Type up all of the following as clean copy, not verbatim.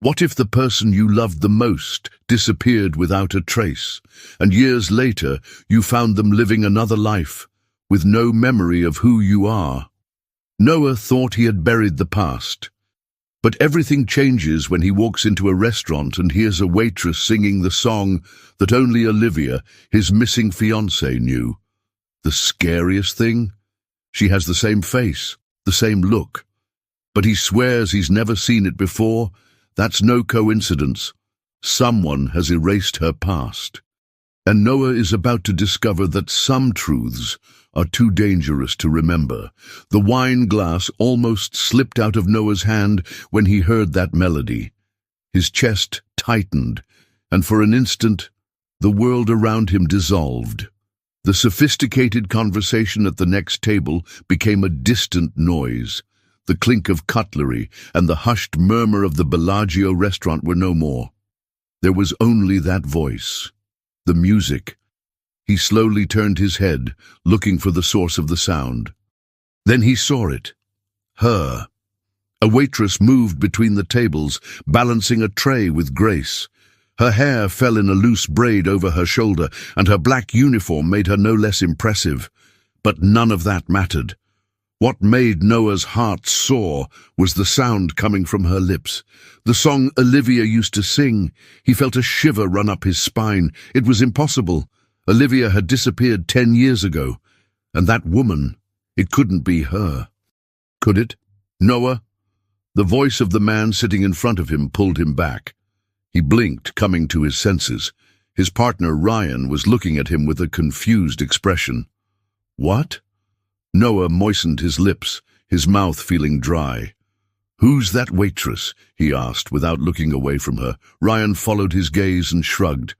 What if the person you loved the most disappeared without a trace, and years later you found them living another life, with no memory of who you are? Noah thought he had buried the past. But everything changes when he walks into a restaurant and hears a waitress singing the song that only Olivia, his missing fiancée, knew. The scariest thing? She has the same face, the same look. But he swears he's never seen it before. That's no coincidence. Someone has erased her past. And Noah is about to discover that some truths are too dangerous to remember. The wine glass almost slipped out of Noah's hand when he heard that melody. His chest tightened, and for an instant, the world around him dissolved. The sophisticated conversation at the next table became a distant noise. The clink of cutlery and the hushed murmur of the Bellagio restaurant were no more. There was only that voice, the music. He slowly turned his head, looking for the source of the sound. Then he saw it. Her. A waitress moved between the tables, balancing a tray with grace. Her hair fell in a loose braid over her shoulder, and her black uniform made her no less impressive. But none of that mattered. What made Noah's heart soar was the sound coming from her lips. The song Olivia used to sing. He felt a shiver run up his spine. It was impossible. Olivia had disappeared 10 years ago. And that woman, it couldn't be her. Could it? Noah? The voice of the man sitting in front of him pulled him back. He blinked, coming to his senses. His partner, Ryan, was looking at him with a confused expression. What? Noah moistened his lips, his mouth feeling dry. Who's that waitress? He asked, without looking away from her. Ryan followed his gaze and shrugged.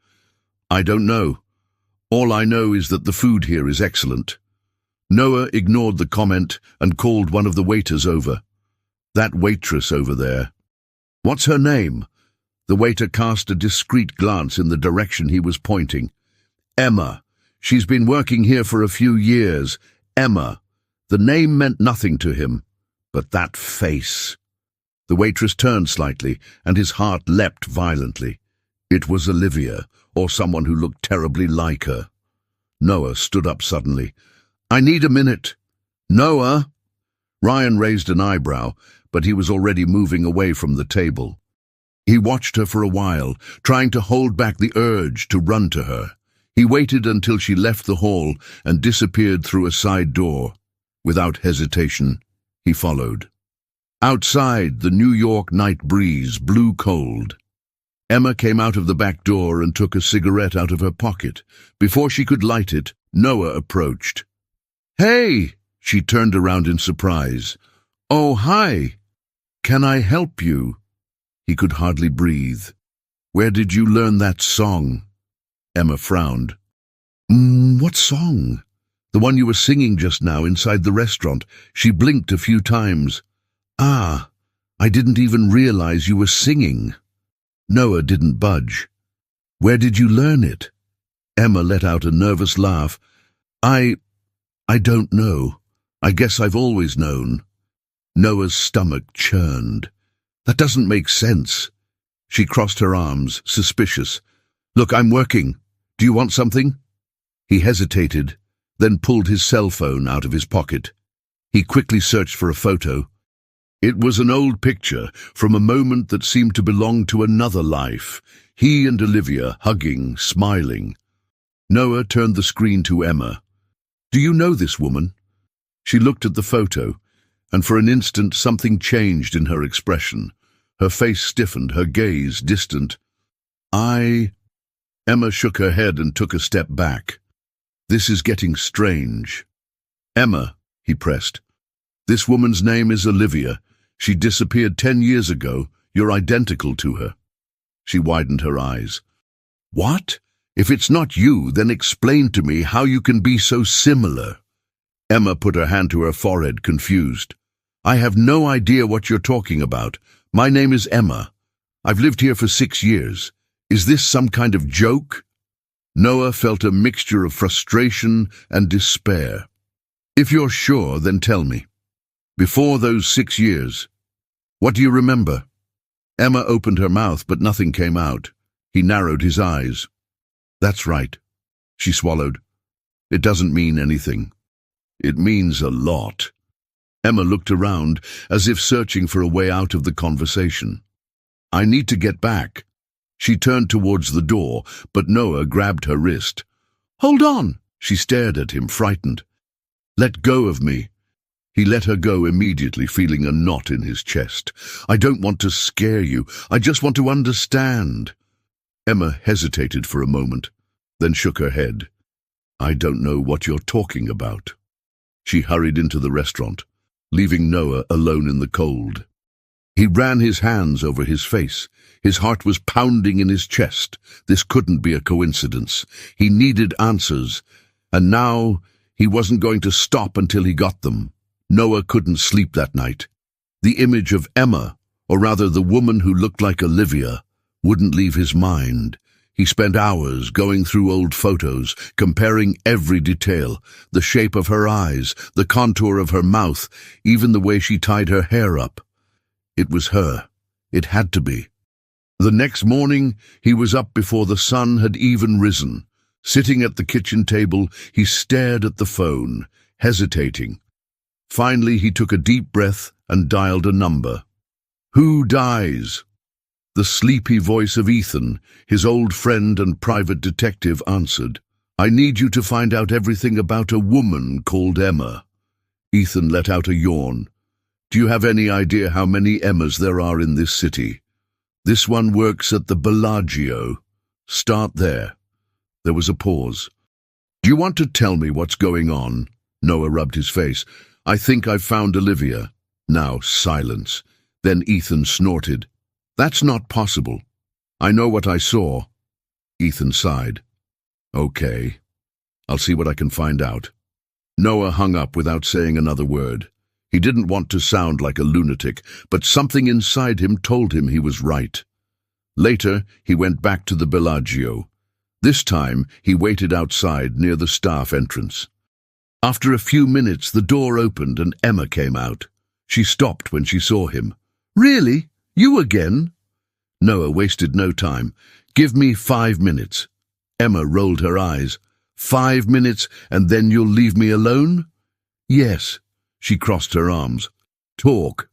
I don't know. All I know is that the food here is excellent. Noah ignored the comment and called one of the waiters over. That waitress over there. What's her name? The waiter cast a discreet glance in the direction he was pointing. Emma. She's been working here for a few years. Emma. The name meant nothing to him. But that face. The waitress turned slightly, and his heart leapt violently. It was Olivia, or someone who looked terribly like her. Noah stood up suddenly. I need a minute. Noah! Ryan raised an eyebrow, but he was already moving away from the table. He watched her for a while, trying to hold back the urge to run to her. He waited until she left the hall and disappeared through a side door. Without hesitation, he followed. Outside, the New York night breeze blew cold. Emma came out of the back door and took a cigarette out of her pocket. Before she could light it, Noah approached. Hey! She turned around in surprise. Oh, hi! Can I help you? He could hardly breathe. Where did you learn that song? Emma frowned. What song? The one you were singing just now inside the restaurant. She blinked a few times. Ah, I didn't even realize you were singing. Noah didn't budge. Where did you learn it? Emma let out a nervous laugh. I don't know. I guess I've always known. Noah's stomach churned. That doesn't make sense. She crossed her arms, suspicious. Look, I'm working. Do you want something? He hesitated, then pulled his cell phone out of his pocket. He quickly searched for a photo. It was an old picture from a moment that seemed to belong to another life. He and Olivia hugging, smiling. Noah turned the screen to Emma. Do you know this woman? She looked at the photo, and for an instant something changed in her expression. Her face stiffened, her gaze distant. Emma shook her head and took a step back. This is getting strange. Emma, he pressed. This woman's name is Olivia. She disappeared 10 years ago. You're identical to her. She widened her eyes. What? If it's not you, then explain to me how you can be so similar. Emma put her hand to her forehead, confused. I have no idea what you're talking about. My name is Emma. I've lived here for 6 years. Is this some kind of joke? Noah felt a mixture of frustration and despair. If you're sure, then tell me. Before those 6 years, what do you remember? Emma opened her mouth, but nothing came out. He narrowed his eyes. "That's right," she swallowed. "It doesn't mean anything." "It means a lot." Emma looked around, as if searching for a way out of the conversation. "I need to get back." She turned towards the door, but Noah grabbed her wrist. "Hold on!" She stared at him, frightened. "Let go of me." He let her go immediately, feeling a knot in his chest. "I don't want to scare you. I just want to understand." Emma hesitated for a moment, then shook her head. "I don't know what you're talking about." She hurried into the restaurant, leaving Noah alone in the cold. He ran his hands over his face. His heart was pounding in his chest. This couldn't be a coincidence. He needed answers, and now he wasn't going to stop until he got them. Noah couldn't sleep that night. The image of Emma, or rather the woman who looked like Olivia, wouldn't leave his mind. He spent hours going through old photos, comparing every detail, the shape of her eyes, the contour of her mouth, even the way she tied her hair up. It was her. It had to be. The next morning, he was up before the sun had even risen. Sitting at the kitchen table, he stared at the phone, hesitating. Finally, he took a deep breath and dialed a number. "Who dies?" The sleepy voice of Ethan, his old friend and private detective, answered. "I need you to find out everything about a woman called Emma." Ethan let out a yawn. "Do you have any idea how many Emmas there are in this city?" "This one works at the Bellagio." "Start there." There was a pause. "Do you want to tell me what's going on?" Noah rubbed his face. "I think I've found Olivia." Now silence. Then Ethan snorted. "That's not possible." "I know what I saw." Ethan sighed. "Okay, I'll see what I can find out." Noah hung up without saying another word. He didn't want to sound like a lunatic, but something inside him told him he was right. Later, he went back to the Bellagio. This time, he waited outside near the staff entrance. After a few minutes, the door opened and Emma came out. She stopped when she saw him. "Really? You again?" Noah wasted no time. "Give me 5 minutes." Emma rolled her eyes. 5 minutes, and then you'll leave me alone?" "Yes." She crossed her arms. "Talk."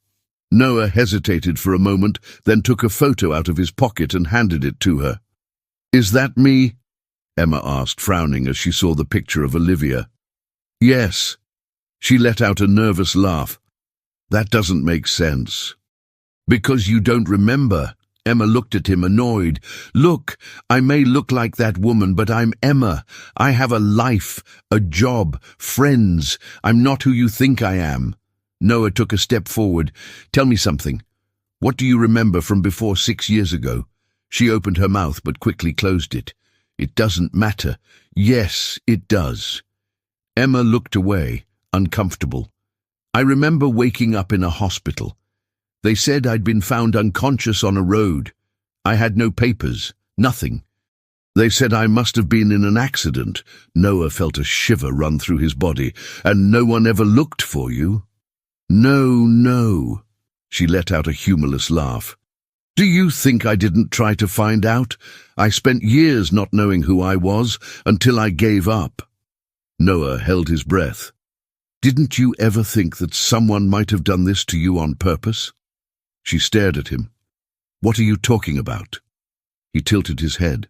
Noah hesitated for a moment, then took a photo out of his pocket and handed it to her. "Is that me?" Emma asked, frowning as she saw the picture of Olivia. "Yes." She let out a nervous laugh. "That doesn't make sense." "Because you don't remember." Emma looked at him, annoyed. "Look, I may look like that woman, but I'm Emma. I have a life, a job, friends. I'm not who you think I am." Noah took a step forward. "Tell me something. What do you remember from before 6 years ago?" She opened her mouth but quickly closed it. "It doesn't matter." "Yes, it does." Emma looked away, uncomfortable. "I remember waking up in a hospital. They said I'd been found unconscious on a road. I had no papers, nothing. They said I must have been in an accident." Noah felt a shiver run through his body. "And no one ever looked for you?" No. She let out a humorless laugh. "Do you think I didn't try to find out? I spent years not knowing who I was, until I gave up." Noah held his breath. "Didn't you ever think that someone might have done this to you on purpose?" She stared at him. "What are you talking about?" He tilted his head.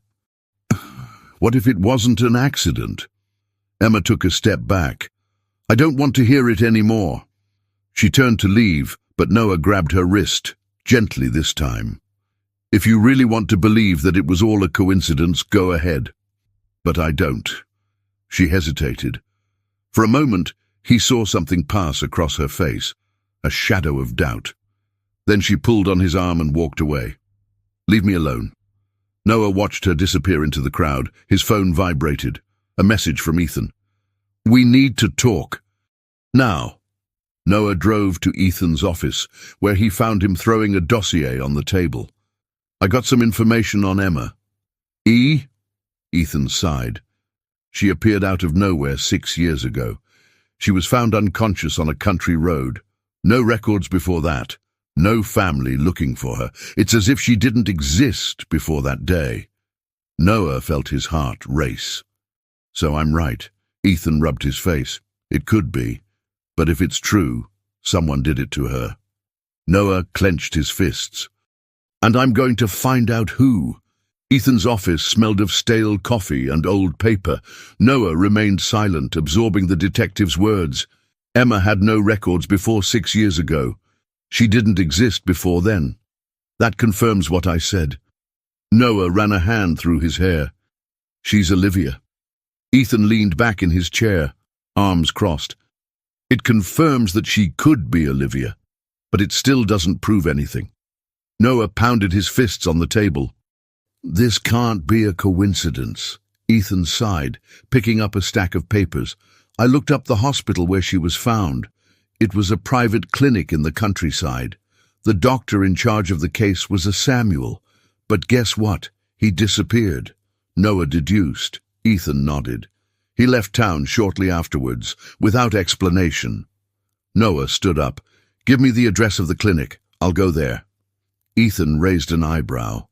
"What if it wasn't an accident?" Emma took a step back. "I don't want to hear it anymore." She turned to leave, but Noah grabbed her wrist, gently this time. "If you really want to believe that it was all a coincidence, go ahead. But I don't." She hesitated. For a moment, he saw something pass across her face, a shadow of doubt. Then she pulled on his arm and walked away. "Leave me alone." Noah watched her disappear into the crowd. His phone vibrated. A message from Ethan. "We need to talk. Now." Noah drove to Ethan's office, where he found him throwing a dossier on the table. "I got some information on Emma." "E?" Ethan sighed. "She appeared out of nowhere 6 years ago. She was found unconscious on a country road. No records before that. No family looking for her. It's as if she didn't exist before that day. Noah felt his heart race. So I'm right. Ethan rubbed his face. It could be. But if it's true, someone did it to her. Noah clenched his fists. And I'm going to find out who. Ethan's office smelled of stale coffee and old paper. Noah remained silent, absorbing the detective's words. Emma had no records before 6 years ago. She didn't exist before then. That confirms what I said. Noah ran a hand through his hair. She's Olivia. Ethan leaned back in his chair, arms crossed. It confirms that she could be Olivia, but it still doesn't prove anything. Noah pounded his fists on the table. This can't be a coincidence. Ethan sighed, picking up a stack of papers. I looked up the hospital where she was found. It was a private clinic in the countryside. The doctor in charge of the case was a Samuel. But guess what? He disappeared. Noah deduced. Ethan nodded. He left town shortly afterwards, without explanation. Noah stood up. Give me the address of the clinic. I'll go there. Ethan raised an eyebrow.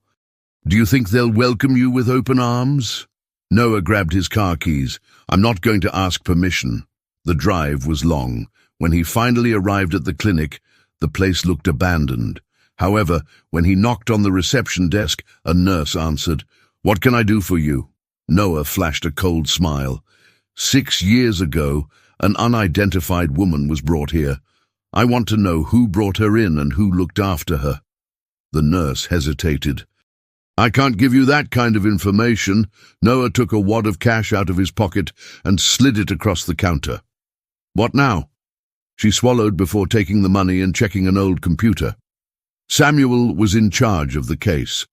Do you think they'll welcome you with open arms? Noah grabbed his car keys. I'm not going to ask permission. The drive was long. When he finally arrived at the clinic, the place looked abandoned. However, when he knocked on the reception desk, a nurse answered. What can I do for you? Noah flashed a cold smile. 6 years ago, an unidentified woman was brought here. I want to know who brought her in and who looked after her. The nurse hesitated. I can't give you that kind of information. Noah took a wad of cash out of his pocket and slid it across the counter. What now? She swallowed before taking the money and checking an old computer. Samuel was in charge of the case.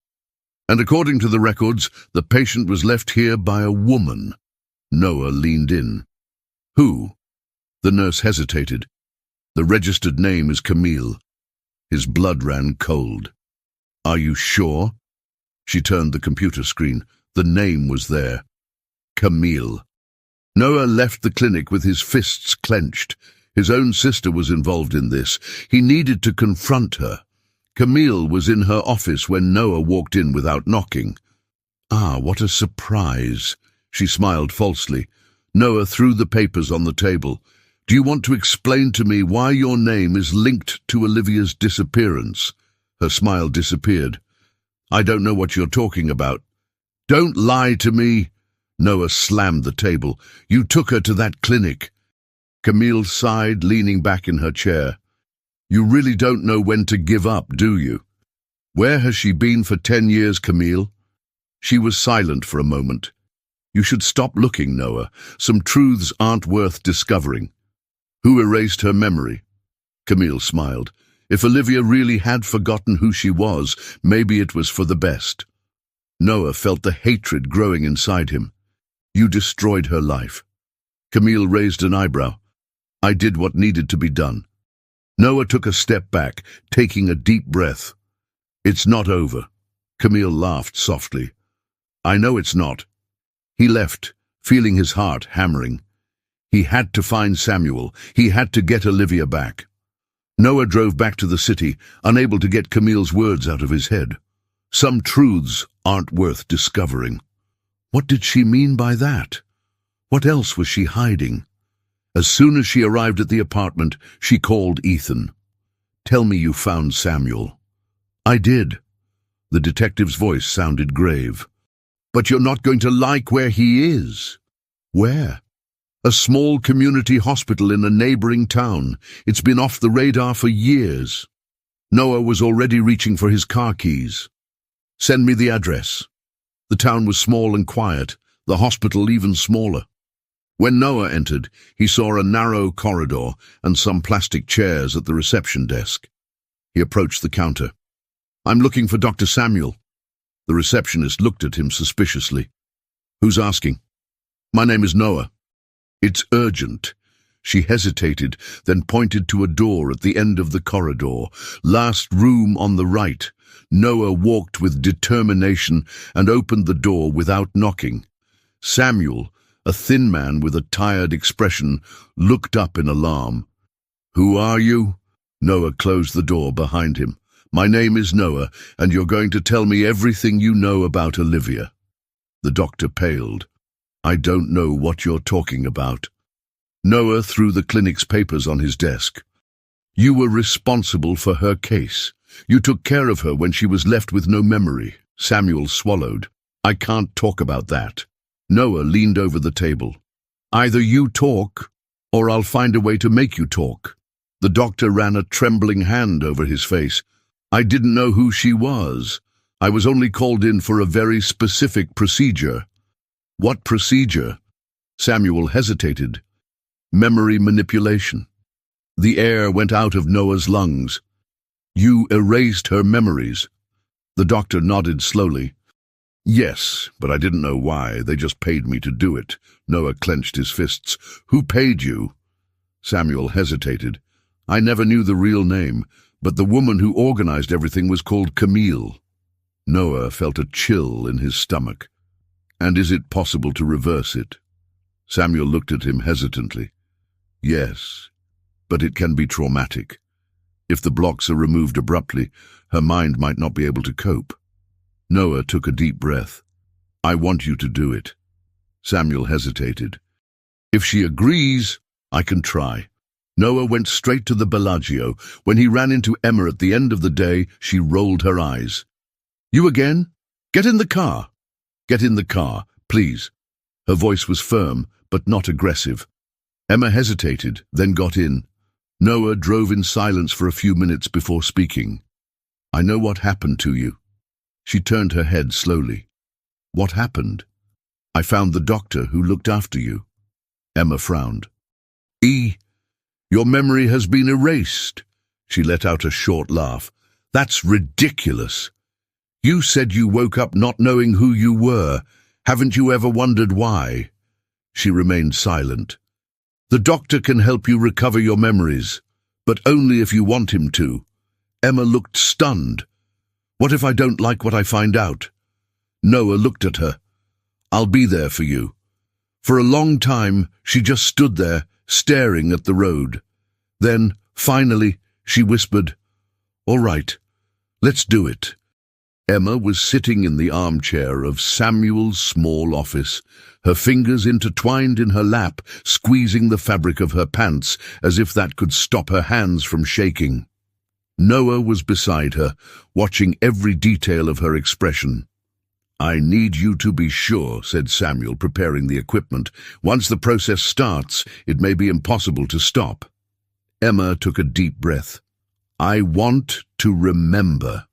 And according to the records, the patient was left here by a woman. Noah leaned in. Who? The nurse hesitated. The registered name is Camille. His blood ran cold. Are you sure? She turned the computer screen. The name was there. Camille. Noah left the clinic with his fists clenched. His own sister was involved in this. He needed to confront her. Camille was in her office when Noah walked in without knocking. Ah, what a surprise. She smiled falsely. Noah threw the papers on the table. Do you want to explain to me why your name is linked to Olivia's disappearance? Her smile disappeared. I don't know what you're talking about. Don't lie to me. Noah slammed the table. You took her to that clinic. Camille sighed, leaning back in her chair. You really don't know when to give up, do you? Where has she been for 10 years, Camille? She was silent for a moment. You should stop looking, Noah. Some truths aren't worth discovering. Who erased her memory? Camille smiled. If Olivia really had forgotten who she was, maybe it was for the best. Noah felt the hatred growing inside him. You destroyed her life. Camille raised an eyebrow. I did what needed to be done. Noah took a step back, taking a deep breath. It's not over. Camille laughed softly. I know it's not. He left, feeling his heart hammering. He had to find Samuel. He had to get Olivia back. Noah drove back to the city, unable to get Camille's words out of his head. Some truths aren't worth discovering. What did she mean by that? What else was she hiding? As soon as she arrived at the apartment, she called Ethan. Tell me you found Samuel. I did. The detective's voice sounded grave. But you're not going to like where he is. Where? A small community hospital in a neighboring town. It's been off the radar for years. Noah was already reaching for his car keys. Send me the address. The town was small and quiet, the hospital even smaller. When Noah entered, he saw a narrow corridor and some plastic chairs at the reception desk. He approached the counter. I'm looking for Dr. Samuel. The receptionist looked at him suspiciously. Who's asking? My name is Noah. It's urgent. She hesitated, then pointed to a door at the end of the corridor. Last room on the right. Noah walked with determination and opened the door without knocking. Samuel, a thin man with a tired expression, looked up in alarm. Who are you? Noah closed the door behind him. My name is Noah, and you're going to tell me everything you know about Olivia. The doctor paled. I don't know what you're talking about. Noah threw the clinic's papers on his desk. You were responsible for her case. You took care of her when she was left with no memory. Samuel swallowed. I can't talk about that. Noah leaned over the table. Either you talk, or I'll find a way to make you talk. The doctor ran a trembling hand over his face. I didn't know who she was. I was only called in for a very specific procedure. What procedure? Samuel hesitated. Memory manipulation. The air went out of Noah's lungs. You erased her memories. The doctor nodded slowly. Yes, but I didn't know why. They just paid me to do it. Noah clenched his fists. Who paid you? Samuel hesitated. I never knew the real name, but the woman who organized everything was called Camille. Noah felt a chill in his stomach. And is it possible to reverse it? Samuel looked at him hesitantly. Yes, but it can be traumatic. If the blocks are removed abruptly, her mind might not be able to cope. Noah took a deep breath. I want you to do it. Samuel hesitated. If she agrees, I can try. Noah went straight to the Bellagio. When he ran into Emma at the end of the day, she rolled her eyes. You again? Get in the car. Get in the car, please. Her voice was firm, but not aggressive. Emma hesitated, then got in. Noah drove in silence for a few minutes before speaking. I know what happened to you. She turned her head slowly. What happened? I found the doctor who looked after you. Emma frowned. Your memory has been erased. She let out a short laugh. That's ridiculous. You said you woke up not knowing who you were. Haven't you ever wondered why? She remained silent. The doctor can help you recover your memories, but only if you want him to. Emma looked stunned. What if I don't like what I find out? Noah looked at her. I'll be there for you. For a long time, she just stood there, staring at the road. Then, finally, she whispered, All right, let's do it. Emma was sitting in the armchair of Samuel's small office, her fingers intertwined in her lap, squeezing the fabric of her pants as if that could stop her hands from shaking. Noah was beside her, watching every detail of her expression. I need you to be sure, said Samuel, preparing the equipment. Once the process starts, it may be impossible to stop. Emma took a deep breath. I want to remember.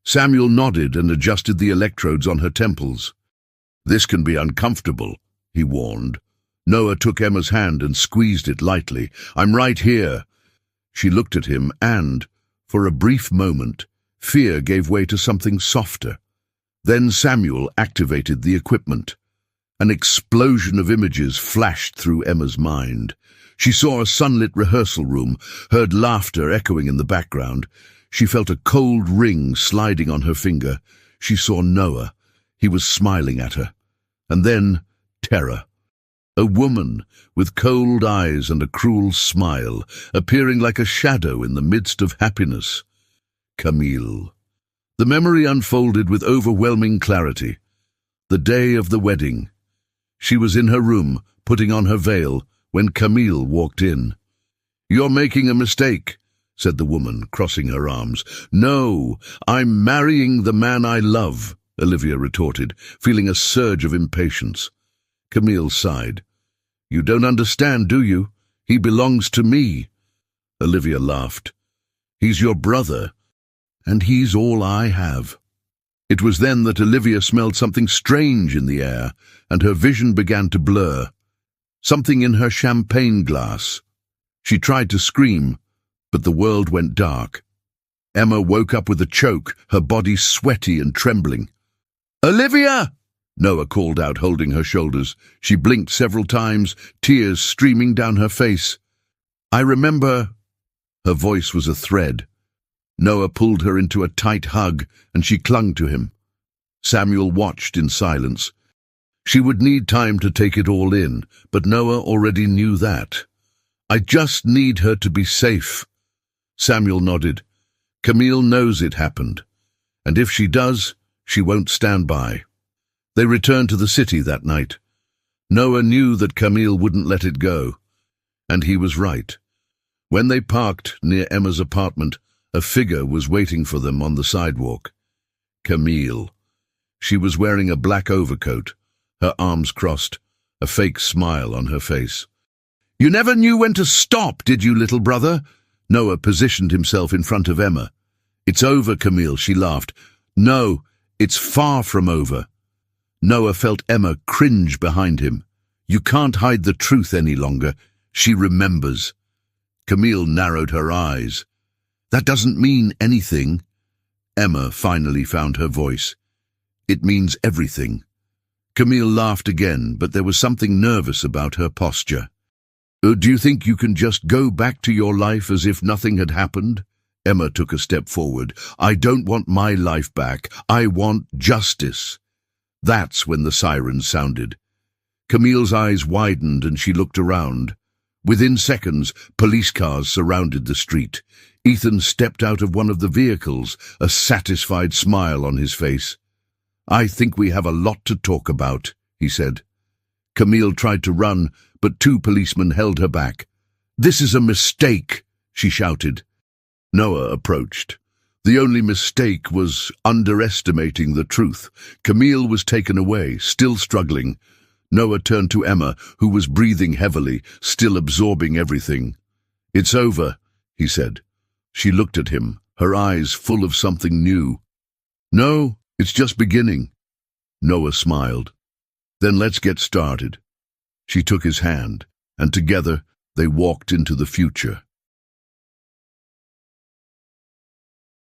Samuel nodded and adjusted the electrodes on her temples. This can be uncomfortable, he warned. Noah took Emma's hand and squeezed it lightly. I'm right here. She looked at him and, for a brief moment, fear gave way to something softer. Then Samuel activated the equipment. An explosion of images flashed through Emma's mind. She saw a sunlit rehearsal room, heard laughter echoing in the background. She felt a cold ring sliding on her finger. She saw Noah. He was smiling at her. And then terror. A woman with cold eyes and a cruel smile, appearing like a shadow in the midst of happiness. Camille. The memory unfolded with overwhelming clarity. The day of the wedding. She was in her room, putting on her veil, when Camille walked in. You're making a mistake, said the woman, crossing her arms. No, I'm marrying the man I love, Olivia retorted, feeling a surge of impatience. Camille sighed. You don't understand, do you? He belongs to me. Olivia laughed. He's your brother, and he's all I have. It was then that Olivia smelled something strange in the air, and her vision began to blur. Something in her champagne glass. She tried to scream, but the world went dark. Emma woke up with a choke, her body sweaty and trembling. Olivia! Noah called out, holding her shoulders. She blinked several times, tears streaming down her face. I remember... Her voice was a thread. Noah pulled her into a tight hug, and she clung to him. Samuel watched in silence. She would need time to take it all in, but Noah already knew that. I just need her to be safe. Samuel nodded. Camille knows it happened, and if she does, she won't stand by. They returned to the city that night. Noah knew that Camille wouldn't let it go, and he was right. When they parked near Emma's apartment, a figure was waiting for them on the sidewalk. Camille. She was wearing a black overcoat, her arms crossed, a fake smile on her face. "You never knew when to stop, did you, little brother?" Noah positioned himself in front of Emma. "It's over, Camille," she laughed. "No, it's far from over." Noah felt Emma cringe behind him. "You can't hide the truth any longer. She remembers." Camille narrowed her eyes. "That doesn't mean anything." Emma finally found her voice. "It means everything." Camille laughed again, but there was something nervous about her posture. "Do you think you can just go back to your life as if nothing had happened?" Emma took a step forward. "I don't want my life back. I want justice." That's when the sirens sounded. Camille's eyes widened and she looked around. Within seconds, police cars surrounded the street. Ethan stepped out of one of the vehicles, a satisfied smile on his face. "I think we have a lot to talk about," he said. Camille tried to run, but two policemen held her back. "This is a mistake," she shouted. Noah approached. The only mistake was underestimating the truth. Camille was taken away, still struggling. Noah turned to Emma, who was breathing heavily, still absorbing everything. "It's over," he said. She looked at him, her eyes full of something new. "No, it's just beginning." Noah smiled. "Then let's get started." She took his hand, and together they walked into the future.